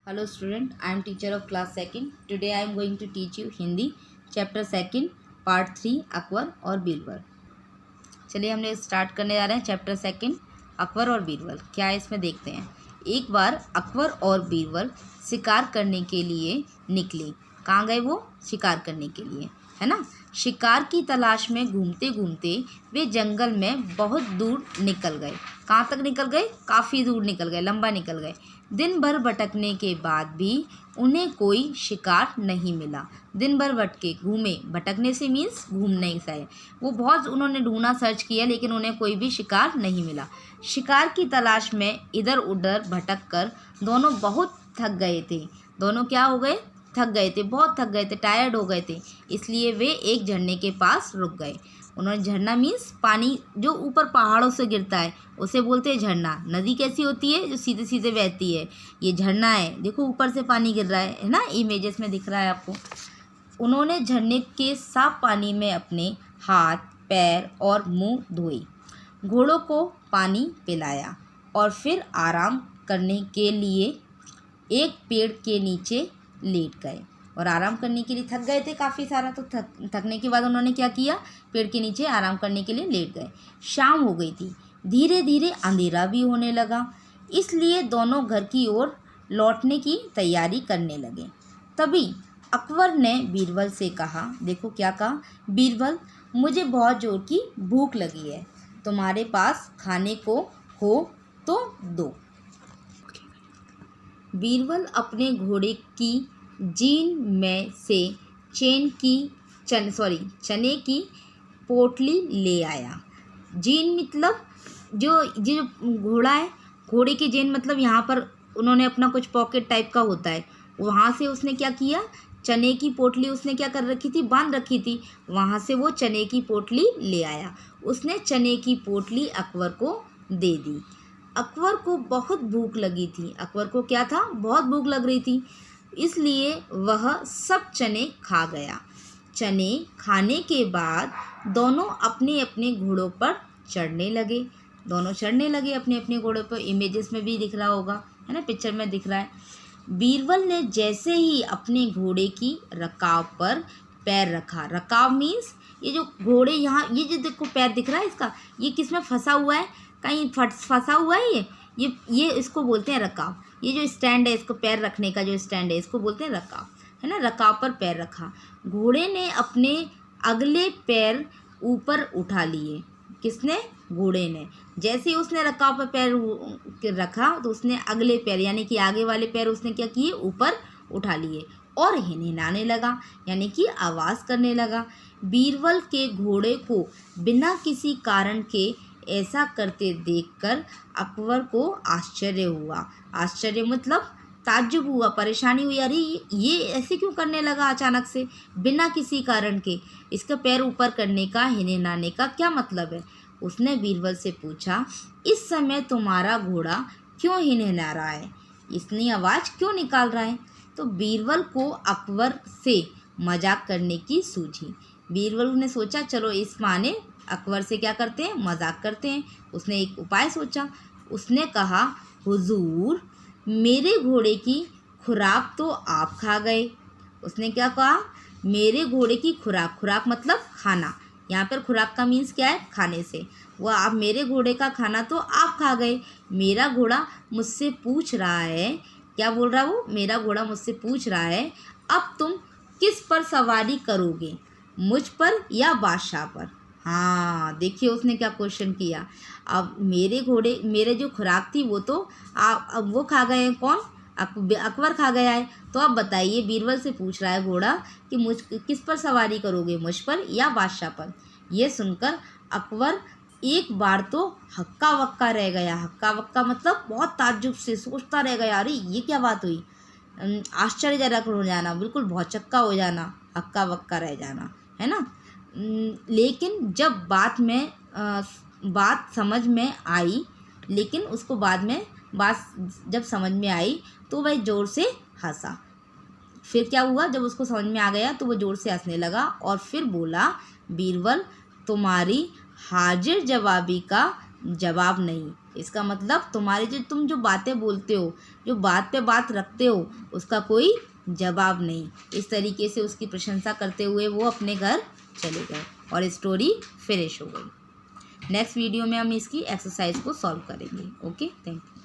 Hello student, I am teacher of class 2nd. Today I am going to teach you Hindi chapter 2nd part 3 Akbar और बीरबल। चलिए हम लोग start करने जा रहे हैं चैप्टर 2 अकबर और बीरबल। क्या है इसमें देखते हैं। एक बार अकबर और बीरबल शिकार करने के लिए निकले। कहाँ गए वो? शिकार करने के लिए, है ना। शिकार की तलाश में घूमते घूमते वे जंगल में बहुत दूर निकल गए। कहाँ तक निकल गए? काफ़ी दूर निकल गए, लंबा निकल गए। दिन भर भटकने के बाद भी उन्हें कोई शिकार नहीं मिला। दिन भर भटके, घूमे, भटकने से मीन्स घूमने से है। वो बहुत उन्होंने ढूंढा, सर्च किया, लेकिन उन्हें कोई भी शिकार नहीं मिला। शिकार की तलाश में इधर उधर भटक कर दोनों बहुत थक गए थे। दोनों क्या हो गए? थक गए थे, बहुत थक गए थे, टायर्ड हो गए थे। इसलिए वे एक झरने के पास रुक गए। उन्होंने, झरना मीन्स पानी जो ऊपर पहाड़ों से गिरता है उसे बोलते हैं झरना। नदी कैसी होती है? जो सीधे सीधे बहती है, ये झरना है। देखो ऊपर से पानी गिर रहा है ना, इमेजेस में दिख रहा है आपको। उन्होंने झरने के साफ पानी में अपने हाथ, पैर और मुंह धोए, घोड़ों को पानी पिलाया और फिर आराम करने के लिए एक पेड़ के नीचे लेट गए। और आराम करने के लिए थक गए थे काफ़ी सारा, तो थकने के बाद उन्होंने क्या किया? पेड़ के नीचे आराम करने के लिए लेट गए। शाम हो गई थी, धीरे धीरे अंधेरा भी होने लगा, इसलिए दोनों घर की ओर लौटने की तैयारी करने लगे। तभी अकबर ने बीरबल से कहा, देखो क्या कहा, बीरबल मुझे बहुत जोर की भूख लगी है, तुम्हारे पास खाने को हो तो दो। बीरबल अपने घोड़े की जीन में से चने की पोटली ले आया। जीन मतलब जो घोड़ा है, घोड़े की जेन मतलब यहाँ पर उन्होंने अपना कुछ पॉकेट टाइप का होता है, वहाँ से उसने क्या किया? चने की पोटली उसने क्या कर रखी थी? बांध रखी थी। वहाँ से वो चने की पोटली ले आया। उसने चने की पोटली अकबर को दे दी। अकबर को बहुत भूख लगी थी। अकबर को क्या था? बहुत भूख लग रही थी, इसलिए वह सब चने खा गया। चने खाने के बाद दोनों अपने अपने घोड़ों पर चढ़ने लगे। दोनों चढ़ने लगे अपने अपने घोड़ों पर। इमेजेस में भी दिख रहा होगा, है ना, पिक्चर में दिख रहा है। बीरबल ने जैसे ही अपने घोड़े की रकाब पर पैर रखा। रकाब मीन्स ये जो घोड़े यहाँ, ये जो देखो पैर दिख रहा है इसका, ये किस में फंसा हुआ है? कहीं फंसा हुआ है ये इसको बोलते हैं रकाब। ये जो स्टैंड है, इसको पैर रखने का जो स्टैंड है, इसको बोलते हैं रकाब, है ना। रकाब पर पैर रखा। घोड़े ने अपने अगले पैर ऊपर उठा लिए। किसने? घोड़े ने। जैसे ही उसने रकाब पर पैर रखा तो उसने अगले पैर यानी कि आगे वाले पैर उसने क्या किए? ऊपर उठा लिए और हिनहिनाने लगा, यानी कि आवाज़ करने लगा। बीरबल के घोड़े को बिना किसी कारण के ऐसा करते देखकर अकबर को आश्चर्य हुआ। आश्चर्य मतलब ताज्जुब हुआ, परेशानी हुई। अरे ये ऐसे क्यों करने लगा अचानक से, बिना किसी कारण के? इसका पैर ऊपर करने का, हिनहिनाने का क्या मतलब है? उसने बीरबल से पूछा, इस समय तुम्हारा घोड़ा क्यों हिनहिना रहा है? इतनी आवाज़ क्यों निकाल रहा है? तो बीरबल को अकबर से मजाक करने की सूझी। बीरबल ने सोचा चलो इस माने अकबर से क्या करते हैं? मजाक करते हैं। उसने एक उपाय सोचा। उसने कहा, हुजूर मेरे घोड़े की खुराक तो आप खा गए। उसने क्या कहा? मेरे घोड़े की खुराक, खुराक मतलब खाना। यहाँ पर खुराक का मीन्स क्या है? खाने से। वह आप, मेरे घोड़े का खाना तो आप खा गए। मेरा घोड़ा मुझसे पूछ रहा है, क्या बोल रहा वो? मेरा घोड़ा मुझसे पूछ रहा है, अब तुम किस पर सवारी करोगे, मुझ पर या बादशाह पर? हाँ, देखिए उसने क्या क्वेश्चन किया। अब मेरे घोड़े, मेरे जो खुराक थी वो तो अब वो खा गए हैं। कौन? अकबर खा गया है। तो अब बताइए, बीरबल से पूछ रहा है घोड़ा कि मुझ किस पर सवारी करोगे, मुझ पर या बादशाह पर? ये सुनकर अकबर एक बार तो हक्का वक्का रह गया। हक्का वक्का मतलब बहुत ताज्जुब से सोचता रह गया, अरे ये क्या बात हुई? आश्चर्यजनक हो जाना, बिल्कुल भौचक्का हो जाना, हक्का वक्का रह जाना, है ना। लेकिन जब बात समझ में आई, लेकिन उसको बाद में बात जब समझ में आई तो वह ज़ोर से हंसा। फिर क्या हुआ? जब उसको समझ में आ गया तो वो ज़ोर से हंसने लगा और फिर बोला, बीरबल तुम्हारी हाजिर जवाबी का जवाब नहीं। इसका मतलब तुम्हारे जो तुम जो बातें बोलते हो, जो बात पे बात रखते हो, उसका कोई जवाब नहीं। इस तरीके से उसकी प्रशंसा करते हुए वो अपने घर चले गए और स्टोरी फिनिश हो गई। नेक्स्ट वीडियो में हम इसकी एक्सरसाइज को सॉल्व करेंगे। Okay, thank you.